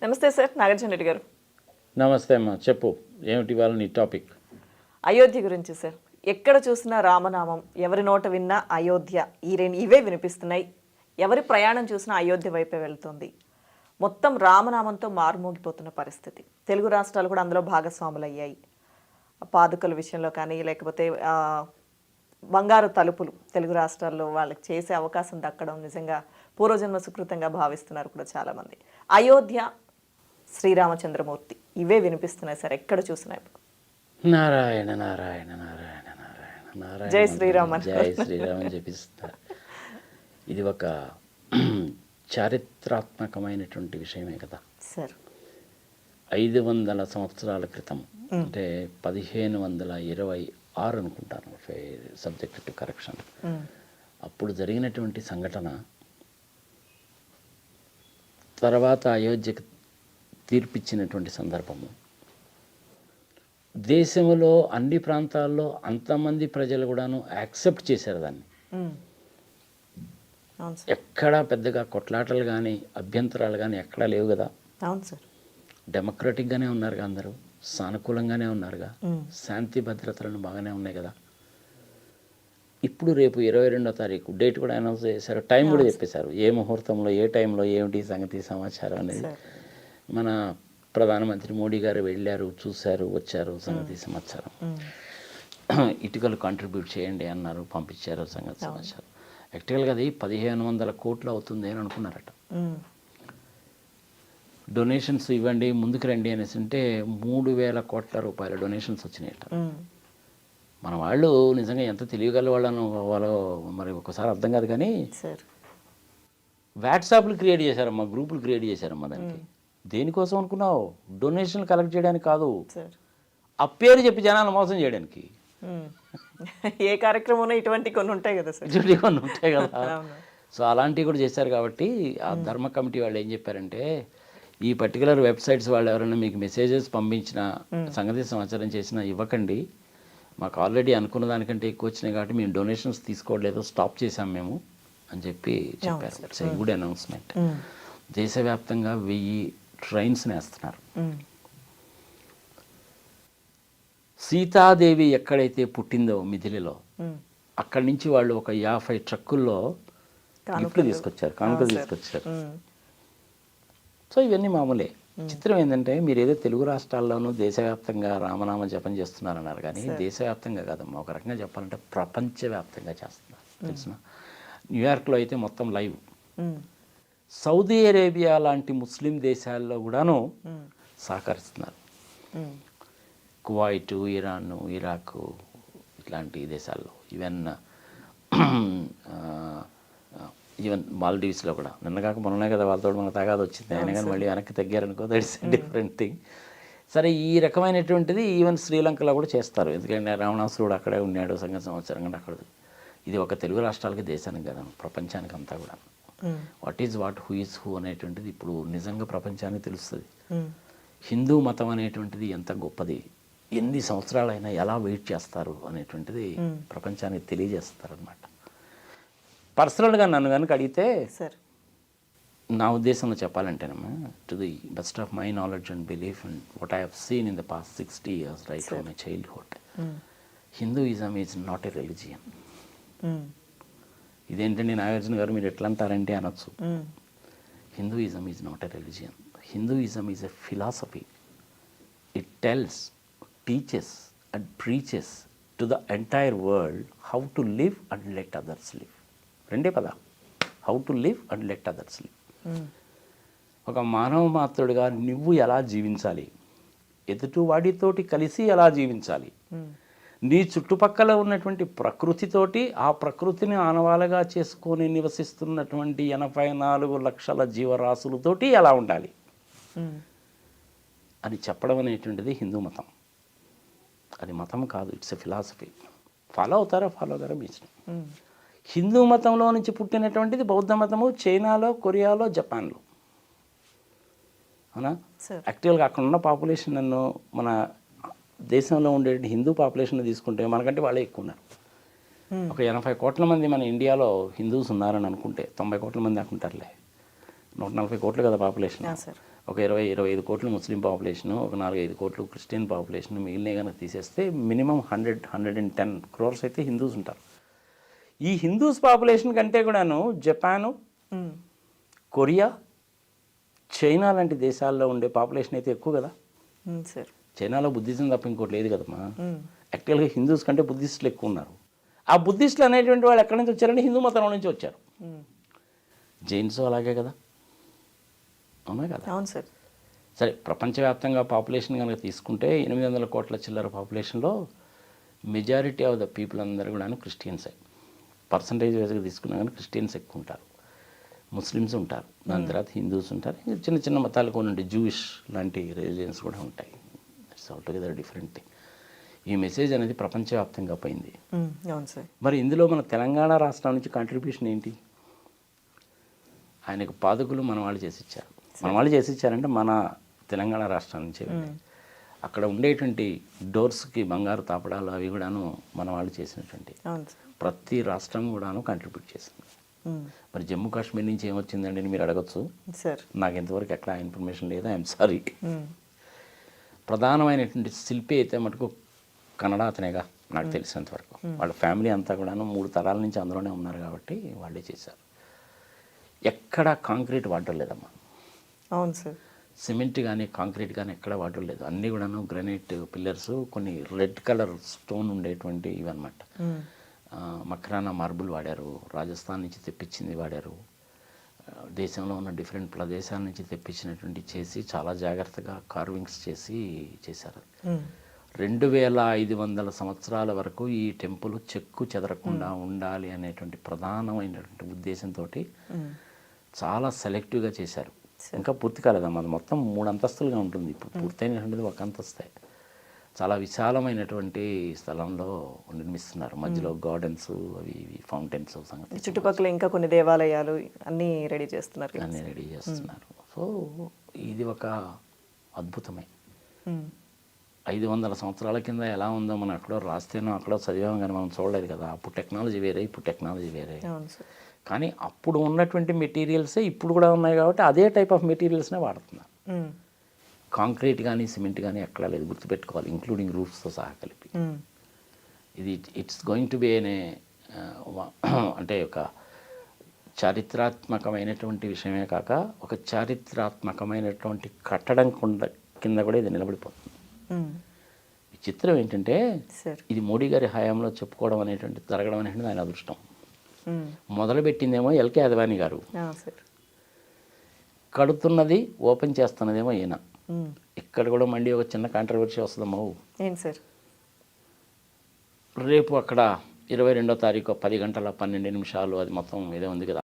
నమస్తే సార్, నాగార్జున రెడ్డి గారు. నమస్తే అమ్మా, చెప్పు ఏమిటి వాళ్ళ నీ టాపిక్? అయోధ్య గురించి సార్. ఎక్కడ చూసినా రామనామం, ఎవరి నోట విన్నా అయోధ్య, ఇవే వినిపిస్తున్నాయి. ఎవరి ప్రయాణం చూసినా అయోధ్య వైపే వెళ్తుంది. మొత్తం రామనామంతో మారుమోగిపోతున్న పరిస్థితి. తెలుగు రాష్ట్రాలు కూడా అందులో భాగస్వాములు అయ్యాయి. పాదుకల విషయంలో కానీ, లేకపోతే బంగారు తలుపులు తెలుగు రాష్ట్రాల్లో వాళ్ళకి చేసే అవకాశం దక్కడం నిజంగా పూర్వజన్మ సుకృతంగా భావిస్తున్నారు కూడా చాలామంది. అయోధ్య, శ్రీరామచంద్రమూర్తి, ఇవే వినిపిస్తున్నాయి సార్ ఎక్కడ చూసినా. నారాయణ నారాయణ నారాయణ నారాయణ నారాయణ, జై శ్రీరామ్, జై శ్రీరామ్ అని చెప్పిస్తారు. ఇది ఒక చారిత్రాత్మకమైనటువంటి విషయమే కదా సార్. 500 సంవత్సరాల క్రితం, అంటే 1526 అనుకుంటాను, సబ్జెక్ట్ టు కరెక్షన్, అప్పుడు జరిగినటువంటి సంఘటన తర్వాత అయోధ్యకు తీర్పిచ్చినటువంటి సందర్భము, దేశంలో అన్ని ప్రాంతాల్లో అంతమంది ప్రజలు కూడాను యాక్సెప్ట్ చేశారు దాన్ని. ఎక్కడా పెద్దగా కొట్లాటలు కానీ అభ్యంతరాలు కానీ ఎక్కడా లేవు కదా. అవును సార్. డెమోక్రటిక్గానే ఉన్నారుగా, అందరూ సానుకూలంగానే ఉన్నారుగా, శాంతి భద్రతలను బాగానే ఉన్నాయి కదా. ఇప్పుడు రేపు 22వ తారీఖు డేట్ కూడా అనౌన్స్ చేశారు, టైం కూడా చెప్పేశారు, ఏ ముహూర్తంలో ఏ టైంలో ఏమిటి సంగతి సమాచారం అనేది. మన ప్రధానమంత్రి మోడీ గారు వెళ్ళారు, చూశారు, వచ్చారు, సంగతి సమాచారం. ఇటుకలు కాంట్రిబ్యూట్ చేయండి అన్నారు, పంపించారు, సంగతి సమాచారం. యాక్చువల్గా అది 1500 కోట్లు అవుతుంది అని అనుకున్నారట. డొనేషన్స్ ఇవ్వండి, ముందుకు రండి అనేసి అంటే 3000 కోట్ల రూపాయల డొనేషన్స్ వచ్చినాయట. మన వాళ్ళు నిజంగా ఎంత తెలియగల వాళ్ళు మరి ఒకసారి అర్థం కాదు కానీ వాట్సాప్లు క్రియేట్ చేశారమ్మా, గ్రూపులు క్రియేట్ చేశారమ్మా. దానికి దేనికోసం అనుకున్నావు? డొనేషన్లు కలెక్ట్ చేయడానికి కాదు, ఆ పేరు చెప్పి జనాలను మోసం చేయడానికి. ఏ కార్యక్రమంలో ఇటువంటి కొన్ని ఉంటాయి కదా సార్, ఇటువంటి కొన్ని ఉంటాయి కదా. సో అలాంటివి కూడా చేశారు. కాబట్టి ఆ ధర్మ కమిటీ వాళ్ళు ఏం చెప్పారంటే, ఈ పర్టికులర్ వెబ్సైట్స్ వాళ్ళు ఎవరైనా మీకు మెసేజెస్ పంపించిన సంగతి సమాచారం చేసినా ఇవ్వకండి, మాకు ఆల్రెడీ అనుకున్న దానికంటే ఎక్కువ వచ్చినాయి కాబట్టి మేము డొనేషన్స్ తీసుకోవట్లేదు, స్టాప్ చేసాం మేము అని చెప్పి చెప్పారు. It's a good announcement. దేశవ్యాప్తంగా 1000 ట్రైన్స్ వేస్తున్నారు. సీతాదేవి ఎక్కడైతే పుట్టిందో మిథిలిలో, అక్కడి నుంచి వాళ్ళు ఒక 50 ట్రక్కుల్లో గిఫ్ట్లు తీసుకొచ్చారు, కానుకలు తీసుకొచ్చారు. సో ఇవన్నీ మామూలే. చిత్రం ఏంటంటే, మీరు ఏదో తెలుగు రాష్ట్రాల్లోనూ దేశవ్యాప్తంగా రామనామ జపం చేస్తున్నారన్నారు, కానీ దేశవ్యాప్తంగా కాదమ్మా, ఒక రకంగా చెప్పాలంటే ప్రపంచవ్యాప్తంగా చేస్తున్నారు. తెలిసిన న్యూయార్క్లో అయితే మొత్తం లైవ్. సౌదీ అరేబియా లాంటి ముస్లిం దేశాల్లో కూడాను సహకరిస్తున్నారు. కువైట్, ఇరాన్, ఇరాక్ ఇట్లాంటి దేశాల్లో, ఈవెన్ మాల్దీవ్స్లో కూడా. నిన్న కాక మొన్ననే కదా వాళ్ళతో మన తగాద వచ్చింది, అయినా కానీ మళ్ళీ వెనక్కి తగ్గారనుకో, దట్స్ డిఫరెంట్ థింగ్. సరే, ఈ రకమైనటువంటిది ఈవెన్ శ్రీలంకలో కూడా చేస్తారు. ఎందుకంటే రావణాసురుడు అక్కడే ఉన్నాడు, సంగతి సంవత్సరం కంటే అక్కడ. ఇది ఒక తెలుగు రాష్ట్రాలకి, దేశానికి కదా, ప్రపంచానికి అంతా కూడా. What is what, who is who అనేటువంటిది ఇప్పుడు నిజంగా ప్రపంచానికి తెలుస్తుంది. హిందూ మతం అనేటువంటిది ఎంత గొప్పది, ఎన్ని సంవత్సరాలైనా ఎలా వెయిట్ చేస్తారు అనేటువంటిది ప్రపంచానికి తెలియజేస్తారనమాట. పర్సనల్గా నన్ను కనుక అడిగితే, నా ఉద్దేశంలో చెప్పాలంటేనమ్మా, to the best of my knowledge and belief and what I have seen in the past 60 years right from my childhood, Hinduism is not a religion. ఇదేంటండి నాగార్జున గారు మీరు ఎట్లా అంటారంటే అనొచ్చు. Hinduism is not a religion. Hinduism is a philosophy. It tells, teaches and preaches to the entire world how to live and let others live. రెండే పద, how to live and let others live. ఒక మానవ మాత్రుడిగా నువ్వు ఎలా జీవించాలి, ఎదుటి వాడితోటి కలిసి ఎలా జీవించాలి, నీ చుట్టుపక్కల ఉన్నటువంటి ప్రకృతితోటి, ఆ ప్రకృతిని ఆనవాలుగా చేసుకొని నివసిస్తున్నటువంటి 84 లక్షల జీవరాశులతోటి ఎలా ఉండాలి అని చెప్పడం అనేటువంటిది హిందూ మతం. అది మతం కాదు, ఇట్స్ ఎ ఫిలాసఫీ. ఫాలో అవుతారా మీ ఇష్టం. హిందూ మతంలో నుంచి పుట్టినటువంటిది బౌద్ధ మతము చైనాలో, కొరియాలో, జపాన్లో. అవునా? యాక్చువల్గా అక్కడ ఉన్న పాపులేషన్ మన దేశంలో ఉండే హిందూ పాపులేషన్ తీసుకుంటే మనకంటే వాళ్ళే ఎక్కువ ఉన్నారు. ఒక 80 కోట్ల మంది మన ఇండియాలో హిందూస్ ఉన్నారని అనుకుంటే 90 కోట్ల మంది అనుకుంటారులే. 140 కోట్లు కదా పాపులేషన్. సార్ ఒక 20-25 కోట్లు ముస్లిం పాపులేషను, ఒక 4-5 కోట్లు క్రిస్టియన్ పాపులేషన్, మిగిలిన కనుక తీసేస్తే మినిమం 100-110 క్రోర్స్ అయితే హిందూస్ ఉంటారు. ఈ హిందూస్ పాపులేషన్ కంటే కూడాను జపాను, కొరియా, చైనా లాంటి దేశాల్లో ఉండే పాపులేషన్ అయితే ఎక్కువ కదా. సార్ చైనాలో బుద్ధిజం తప్ప ఇంకోటి లేదు కదమ్మా. యాక్చువల్గా హిందూస్ కంటే బుద్ధిస్టులు ఎక్కువ ఉన్నారు. ఆ బుద్ధిస్టులు అనేటువంటి వాళ్ళు ఎక్కడి నుంచి వచ్చారంటే హిందూ మతంలో నుంచి వచ్చారు. జైన్స్ అలాగే కదా, అవునా కదా. అవును సార్. సరే, ప్రపంచవ్యాప్తంగా పాపులేషన్ కనుక తీసుకుంటే 800 కోట్ల చిల్లర పాపులేషన్లో మెజారిటీ ఆఫ్ ద పీపుల్ అందరూ కూడా క్రిస్టియన్సే. పర్సంటేజ్ వైజ్గా తీసుకున్నా కానీ క్రిస్టియన్స్ ఎక్కువ ఉంటారు, ముస్లిమ్స్ ఉంటారు, దాని తర్వాత హిందూస్ ఉంటారు, చిన్న చిన్న మతాలు కొన్ని ఉంటాయి, జూయిష్ లాంటి రిలీజియన్స్ కూడా ఉంటాయి. It's altogether different thing. ఈ మెసేజ్ అనేది ప్రపంచవ్యాప్తంగా పోయింది. అవును సార్. మరి ఇందులో మన తెలంగాణ రాష్ట్రం నుంచి కాంట్రిబ్యూషన్ ఏంటి? ఆయనకు పాదుకులు మన వాళ్ళు చేసి ఇచ్చారు. మన వాళ్ళు చేసి ఇచ్చారంటే మన తెలంగాణ రాష్ట్రం నుంచి అక్కడ ఉండేటువంటి డోర్స్కి బంగారు తాపడాలు అవి కూడాను మన వాళ్ళు చేసినటువంటి. ప్రతి రాష్ట్రం కూడాను కాంట్రిబ్యూట్ చేసింది. మరి జమ్మూ కాశ్మీర్ నుంచి ఏమొచ్చిందండి అని మీరు అడగచ్చు. నాకు ఇంతవరకు ఎక్కడ ఇన్ఫర్మేషన్ లేదు, ఐఎమ్ సారీ. ప్రధానమైనటువంటి శిల్పి అయితే మటుకు కన్నడ అతనేగా నాకు తెలిసినంత వరకు. వాళ్ళ ఫ్యామిలీ అంతా కూడాను 3 తరాల నుంచి అందులోనే ఉన్నారు కాబట్టి వాళ్ళే చేశారు. ఎక్కడ కాంక్రీట్ వాడటం లేదమ్మా. అవును సార్. సిమెంట్ కానీ కాంక్రీట్ కానీ ఎక్కడ వాడటం లేదు. అన్నీ కూడాను గ్రానైట్ పిల్లర్స్, కొన్ని రెడ్ కలర్ స్టోన్ ఉండేటువంటి ఇవన్నమాట. మక్రానా మార్బుల్ వాడారు, రాజస్థాన్ నుంచి తెప్పించింది వాడారు, దేశంలో ఉన్న డిఫరెంట్ ప్రదేశాల నుంచి తెప్పించినటువంటి చేసి చాలా జాగ్రత్తగా కార్వింగ్స్ చేసి చేశారు. 2500 సంవత్సరాల వరకు ఈ టెంపుల్ చెక్కు చెదరకుండా ఉండాలి అనేటువంటి ప్రధానమైనటువంటి ఉద్దేశంతో చాలా సెలెక్టివ్గా చేశారు. ఇంకా పూర్తి కాలేదమ్మా, అది మొత్తం 3 అంతస్తులుగా ఉంటుంది. ఇప్పుడు పూర్తయినటువంటిది 1 అంతస్తే. చాలా విశాలమైనటువంటి స్థలంలో నిర్మిస్తున్నారు. మధ్యలో గార్డెన్స్, అవి ఫౌంటైన్స్, సంగతి చుట్టుపక్కల ఇంకా కొన్ని దేవాలయాలు అన్నీ రెడీ చేస్తున్నారు. సో ఇది ఒక అద్భుతమే. 500 సంవత్సరాల కింద ఎలా ఉందో మనం ఎక్కడో రాస్తేనో అక్కడో చదివాం కానీ మనం చూడలేదు కదా. అప్పుడు టెక్నాలజీ వేరే, ఇప్పుడు టెక్నాలజీ వేరే. కానీ అప్పుడు ఉన్నటువంటి మెటీరియల్సే ఇప్పుడు కూడా ఉన్నాయి కాబట్టి అదే టైప్ ఆఫ్ మెటీరియల్స్నే వాడుతున్నారు. కాంక్రీట్ కానీ సిమెంట్ కానీ ఎక్కడా లేదు, గుర్తుపెట్టుకోవాలి, ఇంక్లూడింగ్ రూఫ్స్తో సహా కలిపి. ఇది ఇట్స్ గోయింగ్ టు బి అనే అంటే ఒక చారిత్రాత్మకమైనటువంటి విషయమే కాక ఒక చారిత్రాత్మకమైనటువంటి కట్టడం కింద కూడా ఇది నిలబడిపోతుంది. ఈ చిత్రం ఏంటంటే ఇది మోడీ గారి హయాంలో చెప్పుకోవడం అనేటువంటి జరగడం అనేటువంటి ఆయన అదృష్టం. మొదలుపెట్టిందేమో ఎల్కే అద్వానీ గారు, కడుతున్నది ఓపెన్ చేస్తున్నదేమో ఈయన. ఇక్కడ కూడా మళ్ళీ ఒక చిన్న కాంట్రవర్సీ వస్తుందమ్మా. రేపు అక్కడ 22వ తారీఖు 10 గంటల 12 నిమిషాలు అది మొత్తం ఏదో ఉంది కదా.